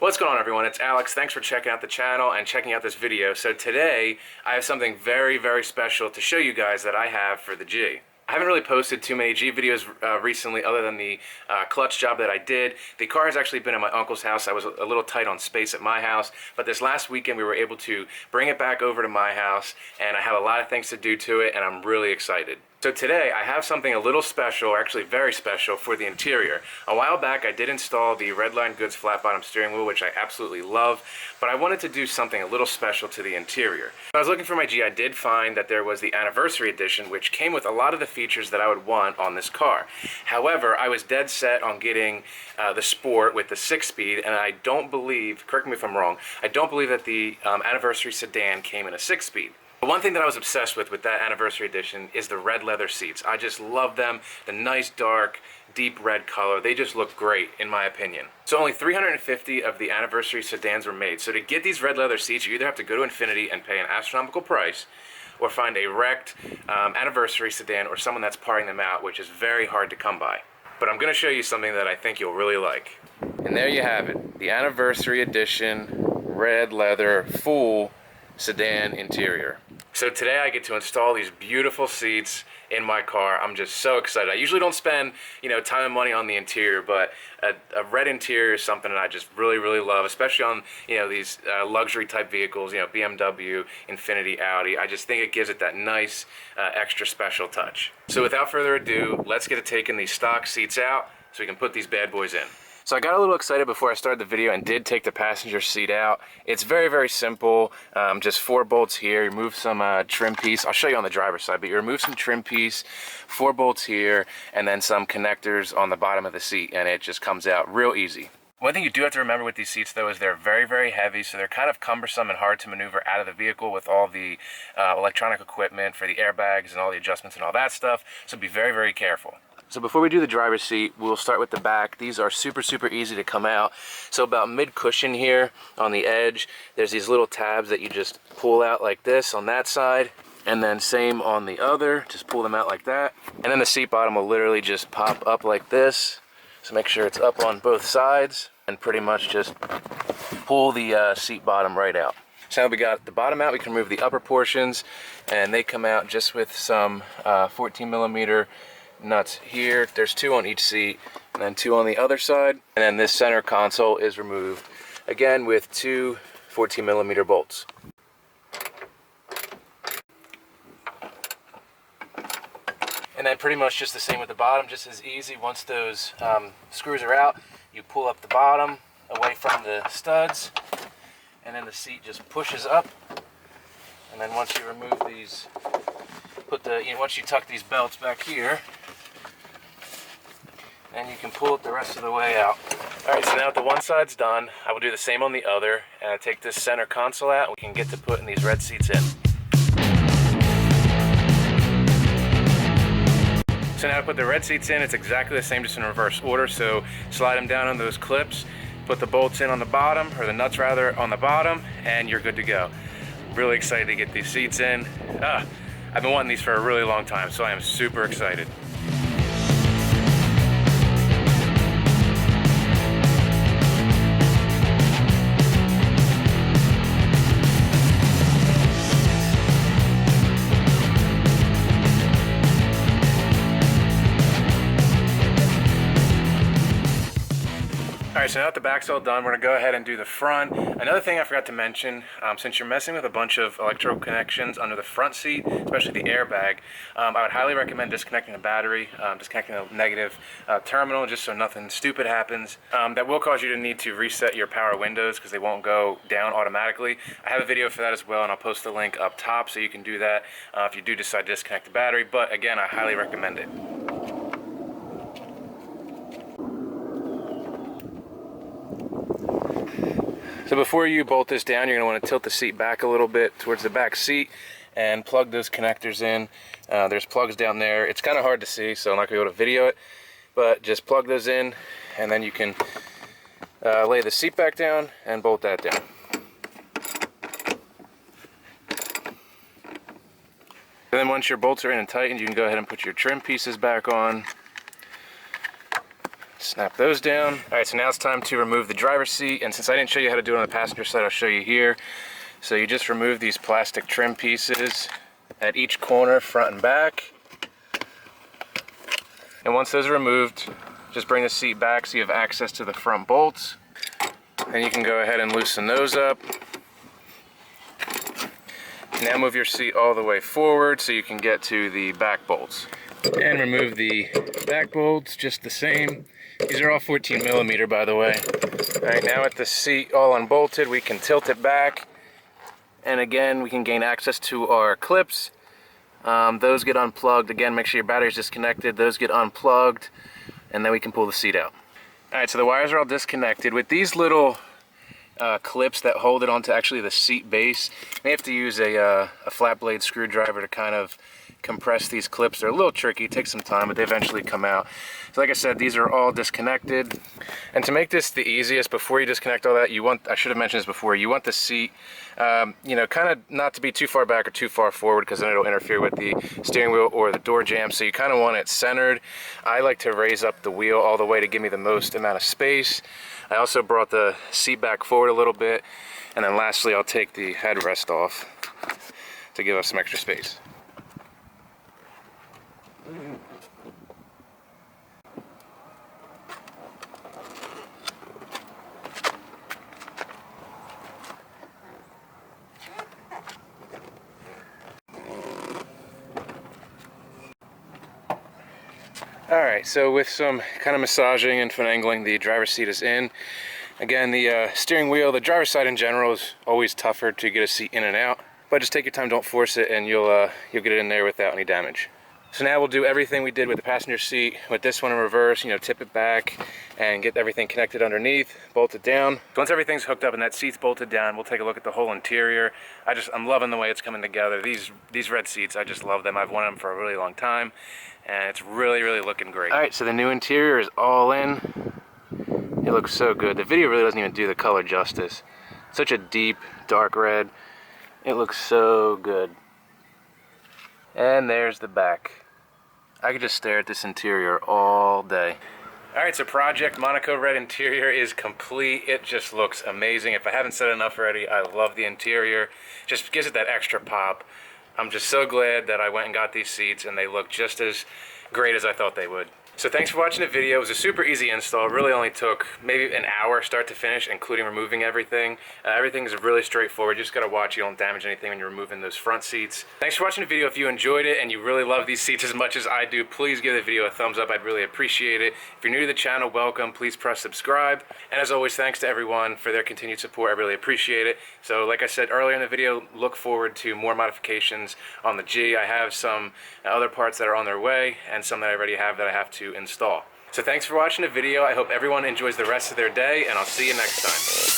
What's going on, everyone? It's Alex. Thanks for checking out the channel and checking out this video. So today I have something very, very special to show you guys that I have for the G. I haven't really posted too many G videos recently other than the clutch job that I did. The car has actually been at my uncle's house. I was a little tight on space at my house, but this last weekend we were able to bring it back over to my house, and I have a lot of things to do to it, and I'm really excited. So today I have something a little special, or actually very special, for the interior. A while back I did install the Redline Goods flat bottom steering wheel, which I absolutely love, but I wanted to do something a little special to the interior. When I was looking for my G, I did find that there was the anniversary edition, which came with a lot of the features that I would want on this car. However, I was dead set on getting the Sport with the 6-speed, and I don't believe, correct me if I'm wrong, I don't believe that the anniversary sedan came in a 6-speed. The one thing that I was obsessed with that anniversary edition is the red leather seats. I just love them, the nice dark, deep red color. They just look great in my opinion. So only 350 of the anniversary sedans were made. So to get these red leather seats, you either have to go to Infiniti and pay an astronomical price, or find a wrecked anniversary sedan or someone that's parting them out, which is very hard to come by. But I'm going to show you something that I think you'll really like. And there you have it, the anniversary edition red leather full sedan interior. So today I get to install these beautiful seats in my car. I'm just so excited. I usually don't spend, time and money on the interior, but a red interior is something that I just really, really love, especially on, these luxury type vehicles, BMW, Infiniti, Audi. I just think it gives it that nice, extra special touch. So without further ado, let's get to taking these stock seats out so we can put these bad boys in. So I got a little excited before I started the video and did take the passenger seat out. It's very, very simple. Just 4 bolts here. You remove some trim piece. I'll show you on the driver's side, but you remove some trim piece, 4 bolts here, and then some connectors on the bottom of the seat, and it just comes out real easy. One thing you do have to remember with these seats, though, is they're very, very heavy, so they're kind of cumbersome and hard to maneuver out of the vehicle with all the electronic equipment for the airbags and all the adjustments and all that stuff, so be very, very careful. So before we do the driver's seat, we'll start with the back. These are super, super easy to come out. So about mid-cushion here on the edge, there's these little tabs that you just pull out like this on that side, and then same on the other, just pull them out like that. And then the seat bottom will literally just pop up like this. So make sure it's up on both sides, and pretty much just pull the seat bottom right out. So now we got the bottom out, we can remove the upper portions, and they come out just with some 14mm nuts here. There's 2 on each seat, and then 2 on the other side. And then this center console is removed, again with 2 14mm bolts. And then pretty much just the same with the bottom, just as easy. Once those screws are out, you pull up the bottom away from the studs, and then the seat just pushes up. And then once you remove these, once you tuck these belts back here, and you can pull it the rest of the way out. Alright, so now that the one side's done, I will do the same on the other, and I take this center console out, and we can get to putting these red seats in. So now to put the red seats in, it's exactly the same, just in reverse order. So slide them down on those clips, put the bolts in on the bottom, or the nuts rather, on the bottom, and you're good to go. Really excited to get these seats in. I've been wanting these for a really long time, so I am super excited. Alright, so now that the back's all done, we're going to go ahead and do the front. Another thing I forgot to mention, since you're messing with a bunch of electrical connections under the front seat, especially the airbag, I would highly recommend disconnecting the battery, disconnecting the negative terminal, just so nothing stupid happens. That will cause you to need to reset your power windows because they won't go down automatically. I have a video for that as well, and I'll post the link up top so you can do that if you do decide to disconnect the battery, but again, I highly recommend it. So before you bolt this down, you're going to want to tilt the seat back a little bit towards the back seat and plug those connectors in. There's plugs down there. It's kind of hard to see, so I'm not going to be able to video it, but just plug those in, and then you can lay the seat back down and bolt that down. And then once your bolts are in and tightened, you can go ahead and put your trim pieces back on. snap those down. All right, so now it's time to remove the driver's seat, and since I didn't show you how to do it on the passenger side, I'll show you here. So you just remove these plastic trim pieces at each corner, front and back. And once those are removed, just bring the seat back so you have access to the front bolts. Then you can go ahead and loosen those up. Now move your seat all the way forward so you can get to the back bolts. And remove the back bolts just the same. These are all 14 millimeter, by the way. All right, now with the seat all unbolted, we can tilt it back. And again, we can gain access to our clips. Those get unplugged. Again, make sure your battery's disconnected. Those get unplugged, and then we can pull the seat out. All right, so the wires are all disconnected. With these little clips that hold it onto actually the seat base, you may have to use a flat blade screwdriver to kind of compress these clips. They're a little tricky, take some time, but they eventually come out. So like I said, these are all disconnected. And to make this the easiest, before you disconnect all that, I should have mentioned this before, you want the seat, you know, kind of not to be too far back or too far forward, because then it'll interfere with the steering wheel or the door jamb. So you kind of want it centered. I like to raise up the wheel all the way to give me the most amount of space. I also brought the seat back forward a little bit. And then lastly, I'll take the headrest off to give us some extra space. Alright, so with some kind of massaging and finagling, the driver's seat is in. Again, the steering wheel, the driver's side in general, is always tougher to get a seat in and out. But just take your time, don't force it, and you'll get it in there without any damage. So now we'll do everything we did with the passenger seat with this one in reverse, you know, tip it back and get everything connected underneath, bolt it down. Once everything's hooked up and that seat's bolted down, we'll take a look at the whole interior. I'm loving the way it's coming together. These red seats, I just love them. I've wanted them for a really long time, and it's really, really looking great. All right, so the new interior is all in. It looks so good. The video really doesn't even do the color justice. Such a deep, dark red. It looks so good. And there's the back. I could just stare at this interior all day. Alright, so Project Monaco Red interior is complete. It just looks amazing. If I haven't said enough already, I love the interior. Just gives it that extra pop. I'm just so glad that I went and got these seats, and they look just as great as I thought they would. So thanks for watching the video. It was a super easy install. It really only took maybe an hour start to finish, including removing everything. Everything's really straightforward. You just gotta watch you don't damage anything when you're removing those front seats. Thanks for watching the video. If you enjoyed it and you really love these seats as much as I do, please give the video a thumbs up. I'd really appreciate it. If you're new to the channel, welcome. Please press subscribe. And as always, thanks to everyone for their continued support. I really appreciate it. So like I said earlier in the video, look forward to more modifications on the G. I have some other parts that are on their way and some that I already have that I have to install. So thanks for watching the video. I hope everyone enjoys the rest of their day, and I'll see you next time.